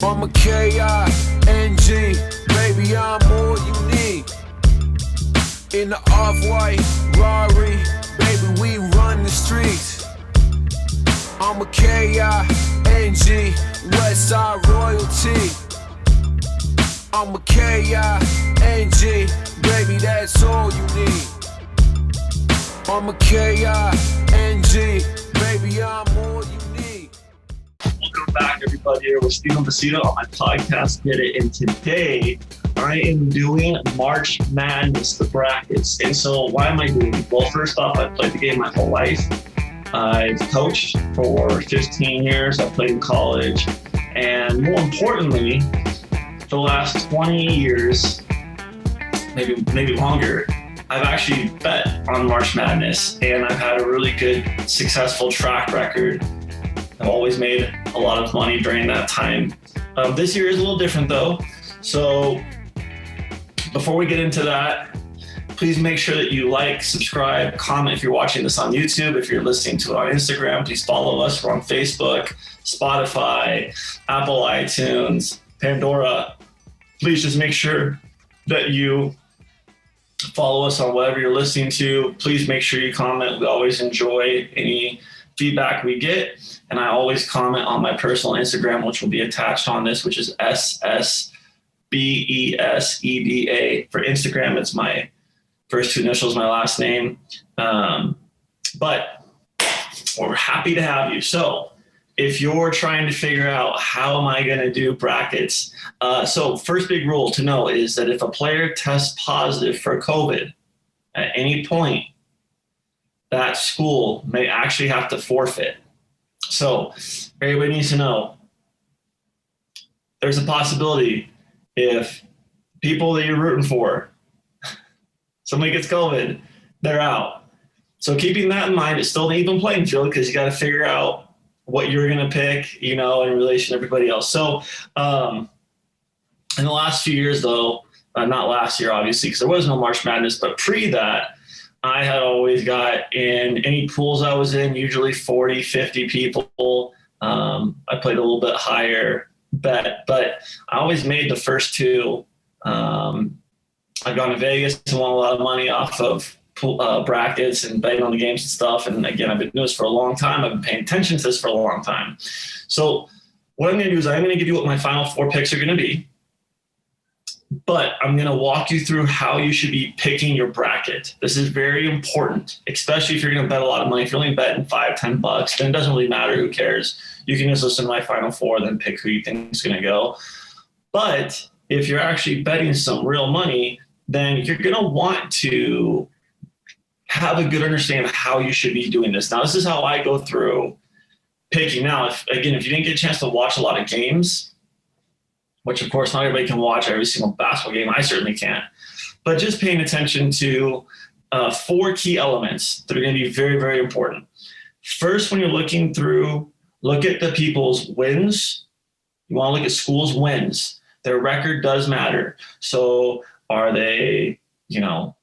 I'm a K-I-N-G, baby, I'm all you need. In the off-white Rari, baby, we run the streets. I'm a K-I-N-G, Westside royalty. I'm a K-I-N-G, baby, that's all you need. I'm a K-I-N-G, baby, I'm all you need. Welcome back, everybody. Here with Steven Basita on my podcast, Get It. And today, I am doing March Madness, the brackets. And so why am I doing it? Well, first off, I've played the game my whole life. I've coached for 15 years. I've played in college. And more importantly, the last 20 years, maybe longer, I've actually bet on March Madness. And I've had a really good, successful track record. I've always made a lot of money during that time. This year is a little different though. So before we get into that, please make sure that you like, subscribe, comment if you're watching this on YouTube. If you're listening to it on Instagram, please follow us. We're on Facebook, Spotify, Apple iTunes, Pandora. Please just make sure that you follow us on whatever you're listening to. Please make sure you comment. We always enjoy any feedback we get. And I always comment on my personal Instagram, which will be attached on this, which is SSBESEDA. For Instagram, it's my first two initials, my last name. But we're happy to have you. So if you're trying to figure out how am I going to do brackets, so first big rule to know is that if a player tests positive for COVID at any point, that school may actually have to forfeit. So everybody needs to know there's a possibility if people that you're rooting for, somebody gets COVID, they're out. So keeping that in mind, it's still an even playing field because you got to figure out what you're going to pick, in relation to everybody else. So in the last few years, though, not last year, obviously, because there was no March Madness, but pre that, I had always got in any pools I was in, usually 40, 50 people. I played a little bit higher bet, but I always made the first two. I've gone to Vegas and won a lot of money off of brackets and betting on the games and stuff. And again, I've been doing this for a long time. I've been paying attention to this for a long time. So what I'm going to do is I'm going to give you what my final four picks are going to be. But I'm going to walk you through how you should be picking your bracket. This is very important, especially if you're going to bet a lot of money. If you're only betting $5-10, then it doesn't really matter. Who cares? You can just listen to my final four, then pick who you think is going to go. But if you're actually betting some real money, then you're going to want to have a good understanding of how you should be doing this. Now, this is how I go through picking. Now, if you didn't get a chance to watch a lot of games, which of course not everybody can watch every single basketball game. I certainly can't. But just paying attention to four key elements that are going to be very, very important. First, when you're looking through, look at the people's wins. You want to look at schools' wins. Their record does matter. So are they, 20-9,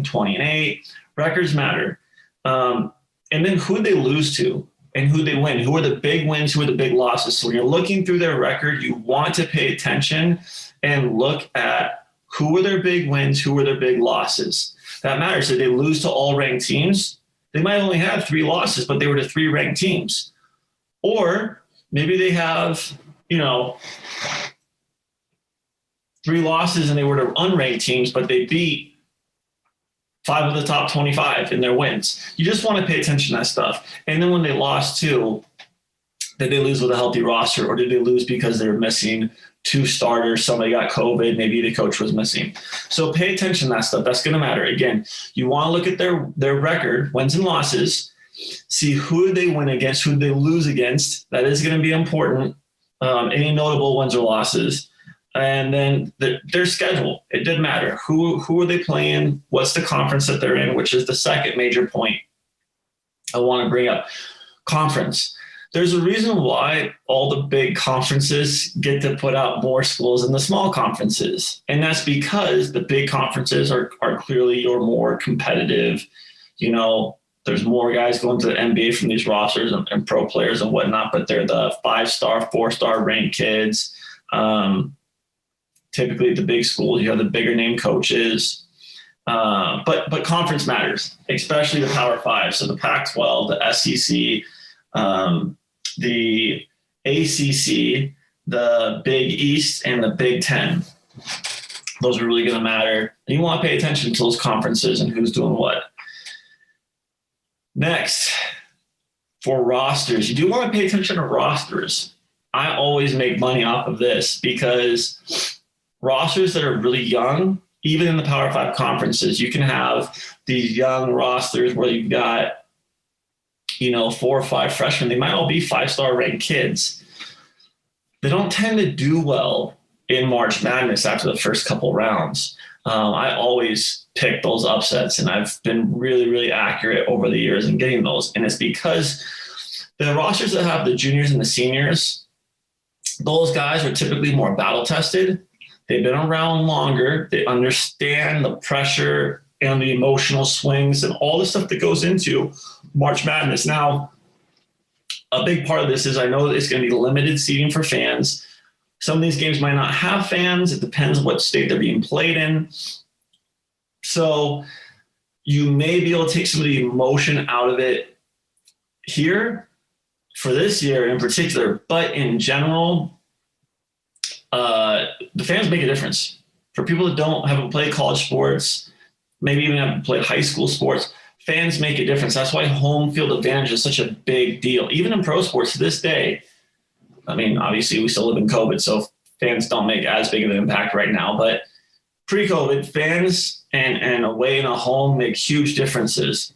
20-8? Records matter. And then who they lose to. And who they win, who are the big wins, who are the big losses. So when you're looking through their record, you want to pay attention and look at who are their big wins, who are their big losses. That matters. If they lose to all ranked teams, they might only have 3 losses, but they were to 3 ranked teams. Or maybe they have, 3 losses and they were to unranked teams, but they beat 5 of the top 25 in their wins. You just want to pay attention to that stuff. And then when they lost too, did they lose with a healthy roster or did they lose because they were missing 2 starters? Somebody got COVID, maybe the coach was missing. So pay attention to that stuff. That's going to matter. Again, you want to look at their record, wins and losses, see who they win against, who they lose against. That is going to be important. Any notable wins or losses. And then their schedule. It didn't matter. Who are they playing? What's the conference that they're in, which is the second major point I want to bring up. Conference. There's a reason why all the big conferences get to put out more schools than the small conferences. And that's because the big conferences are clearly your more competitive, There's more guys going to the NBA from these rosters and pro players and whatnot, but they're the 5-star, 4-star ranked kids. Typically at the big schools, you have the bigger name coaches. But conference matters, especially the Power Five. So the Pac-12, the SEC, the ACC, the Big East, and the Big Ten. Those are really going to matter. And you want to pay attention to those conferences and who's doing what. Next, for rosters, you do want to pay attention to rosters. I always make money off of this because rosters that are really young, even in the Power Five conferences, you can have these young rosters where you've got, 4 or 5 freshmen. They might all be 5-star ranked kids. They don't tend to do well in March Madness after the first couple rounds. I always pick those upsets, and I've been really, really accurate over the years in getting those. And it's because the rosters that have the juniors and the seniors, those guys are typically more battle tested. They've been around longer. They understand the pressure and the emotional swings and all the stuff that goes into March Madness. Now, a big part of this is I know that it's going to be limited seating for fans. Some of these games might not have fans. It depends what state they're being played in. So you may be able to take some of the emotion out of it here for this year in particular. But in general, the fans make a difference. For people that haven't played college sports, maybe even haven't played high school sports, fans make a difference. That's why home field advantage is such a big deal. Even in pro sports to this day, I mean, obviously we still live in COVID, so fans don't make as big of an impact right now. But pre-COVID, fans and away and a home make huge differences.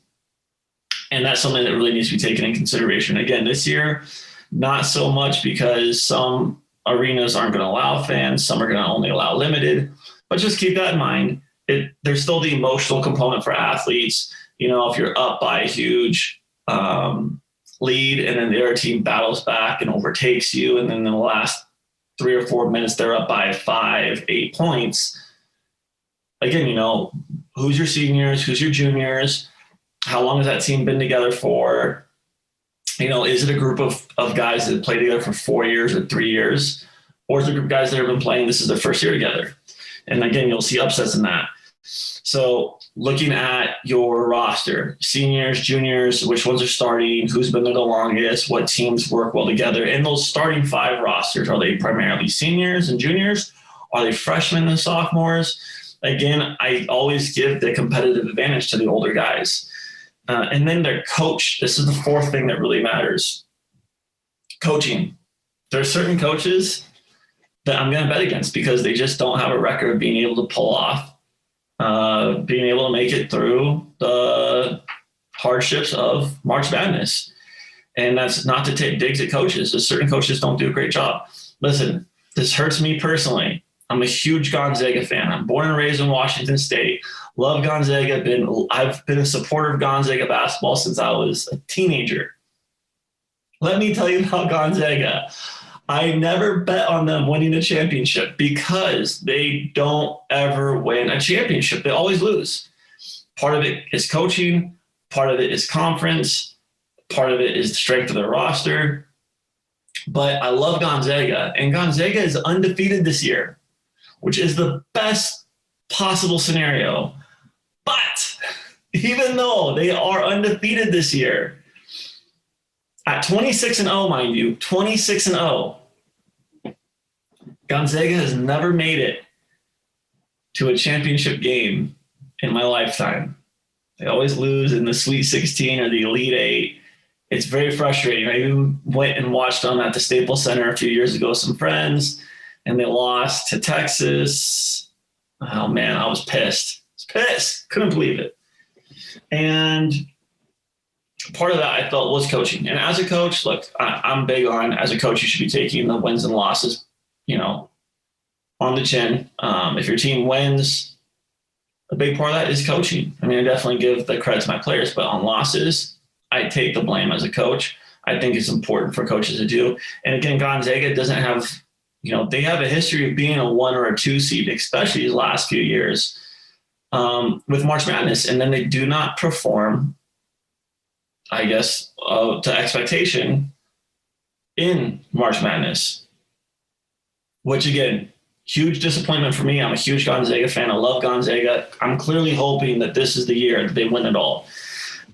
And that's something that really needs to be taken in consideration. Again, this year, not so much because some arenas aren't going to allow fans. Some are going to only allow limited. But just keep that in mind. There's still the emotional component for athletes. If you're up by a huge lead and then the other team battles back and overtakes you, and then in the last 3 or 4 minutes they're up by 5, 8 points. Again, who's your seniors, who's your juniors, how long has that team been together for? Is it a group of guys that play together for 4 years or 3 years, or is it a group of guys that have been playing, this is their first year together? And again, you'll see upsets in that. So looking at your roster, seniors, juniors, which ones are starting, who's been there the longest, what teams work well together. And those starting 5 rosters, are they primarily seniors and juniors? Are they freshmen and sophomores? Again, I always give the competitive advantage to the older guys. And then their coach. This is the 4th thing that really matters. Coaching. There are certain coaches that I'm going to bet against because they just don't have a record of being able to pull off, being able to make it through the hardships of March Madness. And that's not to take digs at coaches. There's certain coaches don't do a great job. Listen, this hurts me personally. I'm a huge Gonzaga fan. I'm born and raised in Washington State. Love Gonzaga. I've been a supporter of Gonzaga basketball since I was a teenager. Let me tell you about Gonzaga. I never bet on them winning a championship because they don't ever win a championship. They always lose. Part of it is coaching. Part of it is conference. Part of it is the strength of their roster. But I love Gonzaga. And Gonzaga is undefeated this year, which is the best possible scenario. But even though they are undefeated this year, at 26-0, mind you, 26-0, Gonzaga has never made it to a championship game in my lifetime. They always lose in the Sweet 16 or the Elite 8. It's very frustrating. I even went and watched them at the Staples Center a few years ago with some friends, and they lost to Texas. Oh, man, I was pissed. Couldn't believe it. And part of that I felt was coaching. And as a coach, look, I'm big on, as a coach, you should be taking the wins and losses, on the chin. If your team wins, a big part of that is coaching. I mean, I definitely give the credit to my players, but on losses, I take the blame as a coach. I think it's important for coaches to do. And again, Gonzaga doesn't have, they have a history of being a 1 or a 2 seed, especially these last few years with March Madness. And then they do not perform I guess, to expectation in March Madness, which again, huge disappointment for me. I'm a huge Gonzaga fan. I love Gonzaga. I'm clearly hoping that this is the year that they win it all.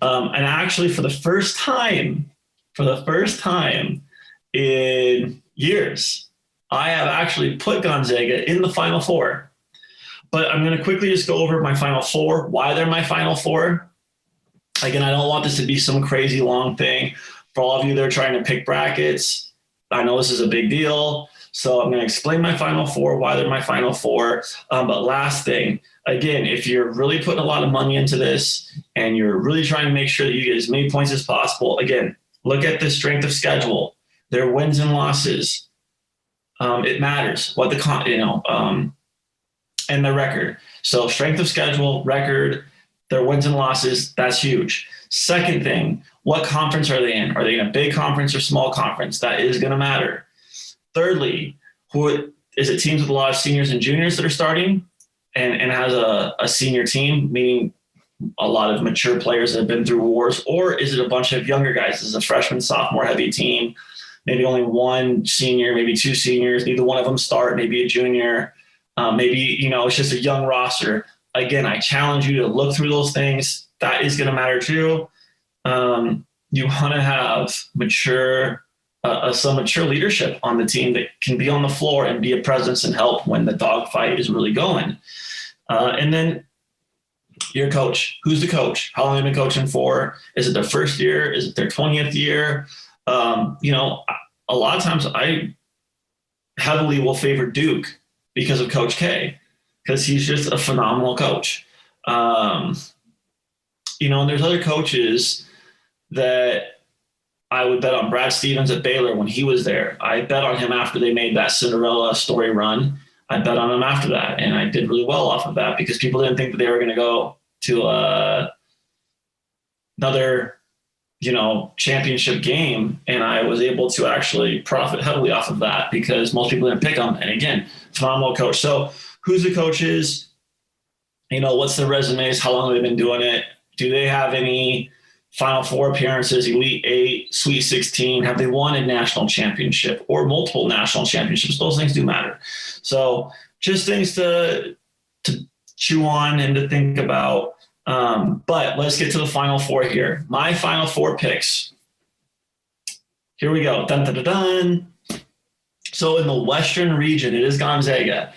And actually, for the first time in years, I have actually put Gonzaga in the Final Four. But I'm going to quickly just go over my Final Four, why they're my Final Four. Again, I don't want this to be some crazy long thing. For all of you that are trying to pick brackets, I know this is a big deal. So I'm going to explain my Final Four, why they're my Final Four. But last thing, again, if you're really putting a lot of money into this and you're really trying to make sure that you get as many points as possible, again, look at the strength of schedule, their wins and losses. It matters what and their record. So strength of schedule, record, their wins and losses, that's huge. Second thing, what conference are they in? Are they in a big conference or small conference? That is going to matter. Thirdly, is it teams with a lot of seniors and juniors that are starting and has a senior team, meaning a lot of mature players that have been through wars, or is it a bunch of younger guys? This is a freshman, sophomore heavy team, maybe only one senior, maybe two seniors, neither one of them start, maybe a junior, maybe, it's just a young roster. Again, I challenge you to look through those things. That is going to matter too. You want to have some mature leadership on the team that can be on the floor and be a presence and help when the dogfight is really going. And then your coach. Who's the coach? How long have they been coaching for? Is it their first year? Is it their 20th year? A lot of times I heavily will favor Duke because of Coach K, because he's just a phenomenal coach. And there's other coaches that I would bet on. Brad Stevens at Baylor when he was there. I bet on him after they made that Cinderella story run. I bet on him after that, and I did really well off of that because people didn't think that they were going to go to another, championship game, and I was able to actually profit heavily off of that because most people didn't pick them. And again, phenomenal coach. So who's the coaches? What's their resumes? How long have they been doing it? Do they have any Final Four appearances, Elite Eight, Sweet 16? Have they won a national championship or multiple national championships? Those things do matter. So just things to chew on and to think about. But let's get to the Final Four here. My Final Four picks. Here we go. Dun, dun, dun, dun. So in the Western region, it is Gonzaga.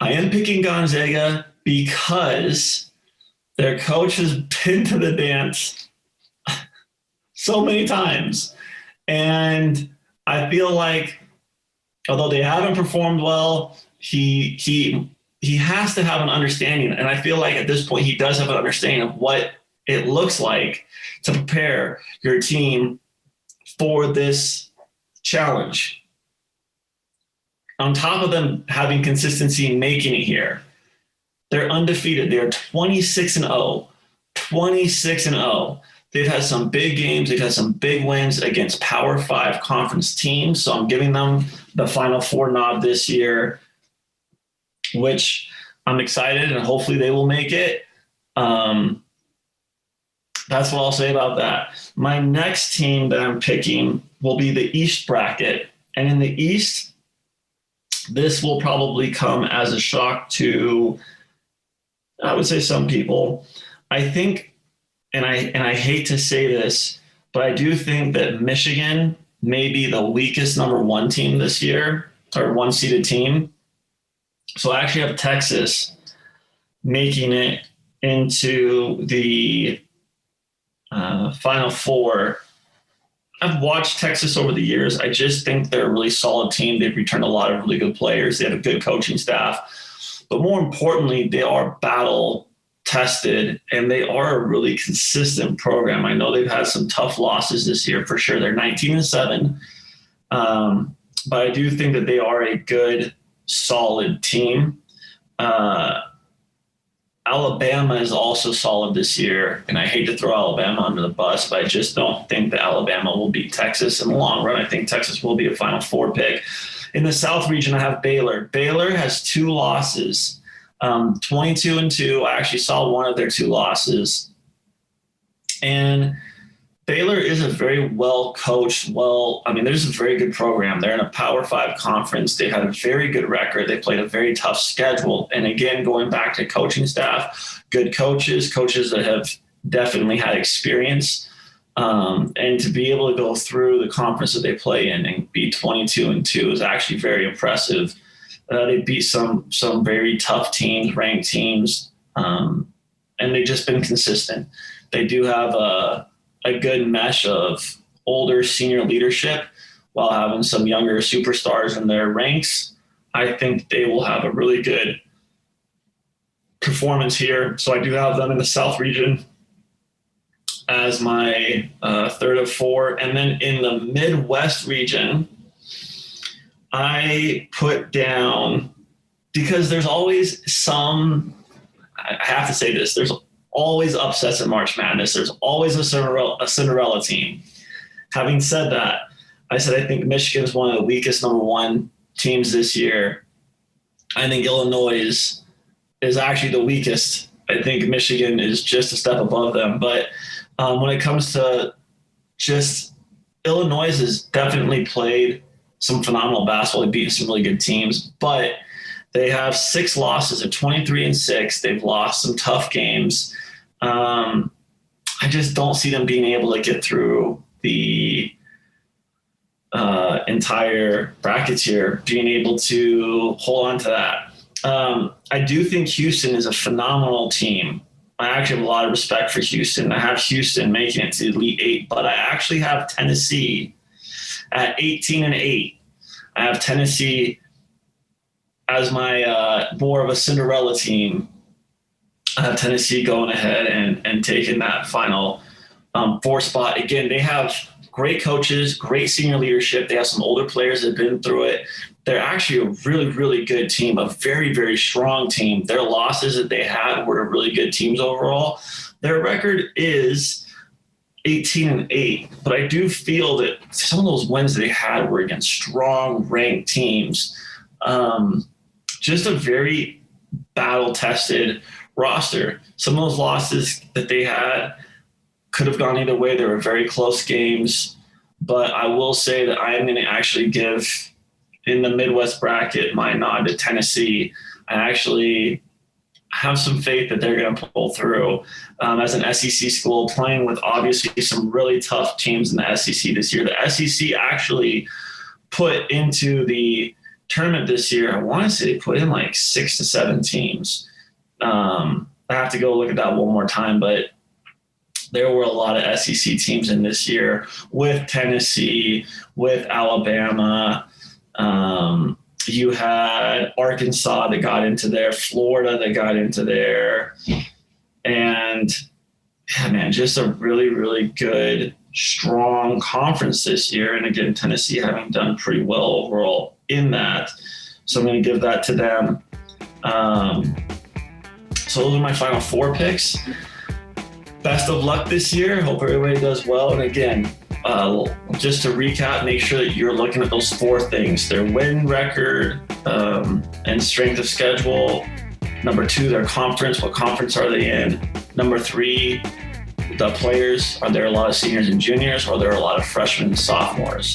I am picking Gonzaga because their coach has been to the dance so many times. And I feel like, although they haven't performed well, he has to have an understanding. And I feel like at this point, he does have an understanding of what it looks like to prepare your team for this challenge. On top of them having consistency and making it here, they're undefeated. They're 26-0. 26-0. They've had some big games. They've had some big wins against Power 5 conference teams. So I'm giving them the Final Four nod this year, which I'm excited, and hopefully they will make it. That's what I'll say about that. My next team that I'm picking will be the East bracket. And in the East, this will probably come as a shock to, I would say, some people. I think, and I hate to say this, but I do think that Michigan may be the weakest number one team this year, or one-seeded team. So I actually have Texas making it into the Final Four. I've watched Texas over the years. I just think they're a really solid team. They've returned a lot of really good players. They have a good coaching staff. But more importantly, they are battle tested, and they are a really consistent program. I know they've had some tough losses this year for sure. They're 19-7. But I do think that they are a good, solid team. Alabama is also solid this year, and I hate to throw Alabama under the bus, but I just don't think that Alabama will beat Texas in the long run. I think Texas will be a Final Four pick. In the South region, I have Baylor. Baylor has 2 losses, 22-2. I actually saw one of their 2 losses. And Baylor is a very well coached, there's a very good program. They're in a Power 5 conference. They've had a very good record. They played a very tough schedule. And again, going back to coaching staff, good coaches that have definitely had experience. And to be able to go through the conference that they play in and be 22-2 is actually very impressive. They beat some very tough teams, ranked teams, and they've just been consistent. They do have a good mesh of older senior leadership while having some younger superstars in their ranks. I think they will have a really good performance here. So I do have them in the South region as my third of four. And then in the Midwest region, I put down, because there's always I have to say this, there's always upsets in March Madness. There's always a Cinderella team. Having said that, I said I think Michigan's one of the weakest number one teams this year. I think Illinois is actually the weakest. I think Michigan is just a step above them. But when it comes to just Illinois has definitely played some phenomenal basketball. They've beaten some really good teams, but they have 6 losses at 23-6. They've lost some tough games. I just don't see them being able to get through the entire brackets here, being able to hold on to that. I do think Houston is a phenomenal team. I actually have a lot of respect for Houston. I have Houston making it to the Elite Eight, but I actually have Tennessee at 18-8. I have Tennessee as my more of a Cinderella team. I have Tennessee going ahead and taking that final 4 spot. Again, they have great coaches, great senior leadership. They have some older players that have been through it. They're actually a really, really good team, a very, very strong team. Their losses that they had were really good teams overall. Their record is 18-8, but I do feel that some of those wins they had were against strong ranked teams. Just a very battle-tested roster. Some of those losses that they had could have gone either way. They were very close games, but I will say that I am going to actually give, in the Midwest bracket, my nod to Tennessee. I actually have some faith that they're going to pull through as an SEC school, playing with obviously some really tough teams in the SEC this year. The SEC actually put into the tournament this year, I want to say they put in like 6 to 7 teams. I have to go look at that one more time, but there were a lot of SEC teams in this year with Tennessee, with Alabama. You had Arkansas that got into there, Florida that got into there. And yeah, man, just a really, really good, strong conference this year. And again, Tennessee having done pretty well overall in that. So I'm going to give that to them. So those are my final 4 picks. Best of luck this year. Hope everybody does well. And again, just to recap, make sure that you're looking at those 4 things: their win record and strength of schedule. Number 2, their conference. What conference are they in? Number 3, the players. Are there a lot of seniors and juniors, or are there a lot of freshmen and sophomores?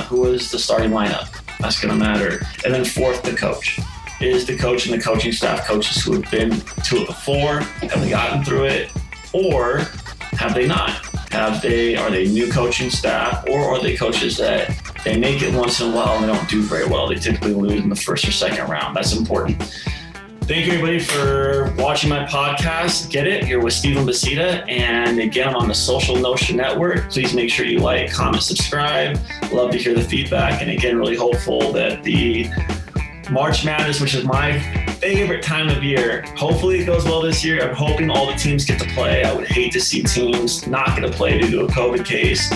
Who is the starting lineup? That's going to matter. And then 4th, the coach. Is the coach and the coaching staff coaches who have been to it before? Have they gotten through it? Or have they not? Are they new coaching staff, or are they coaches that they make it once in a while and they don't do very well? They typically lose in the 1st or 2nd round. That's important. Thank you, everybody, for watching my podcast. Get it? You're with Stephen Basita. And again, I'm on the Social Notion Network. Please make sure you like, comment, subscribe. Love to hear the feedback. And again, really hopeful that the March Madness, which is my favorite time of year, hopefully it goes well this year. I'm hoping all the teams get to play. I would hate to see teams not get to play due to a COVID case.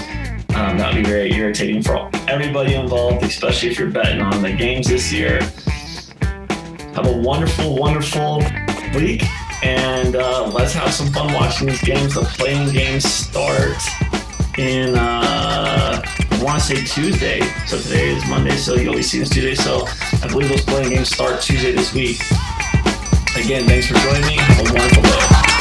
That would be very irritating for everybody involved, especially if you're betting on the games this year. Have a wonderful, wonderful week, and let's have some fun watching these games. The playing games start in, I want to say Tuesday. So today is Monday, so you'll be seeing this Tuesday. So I believe those playing games start Tuesday this week. Again, thanks for joining me. Have a wonderful day.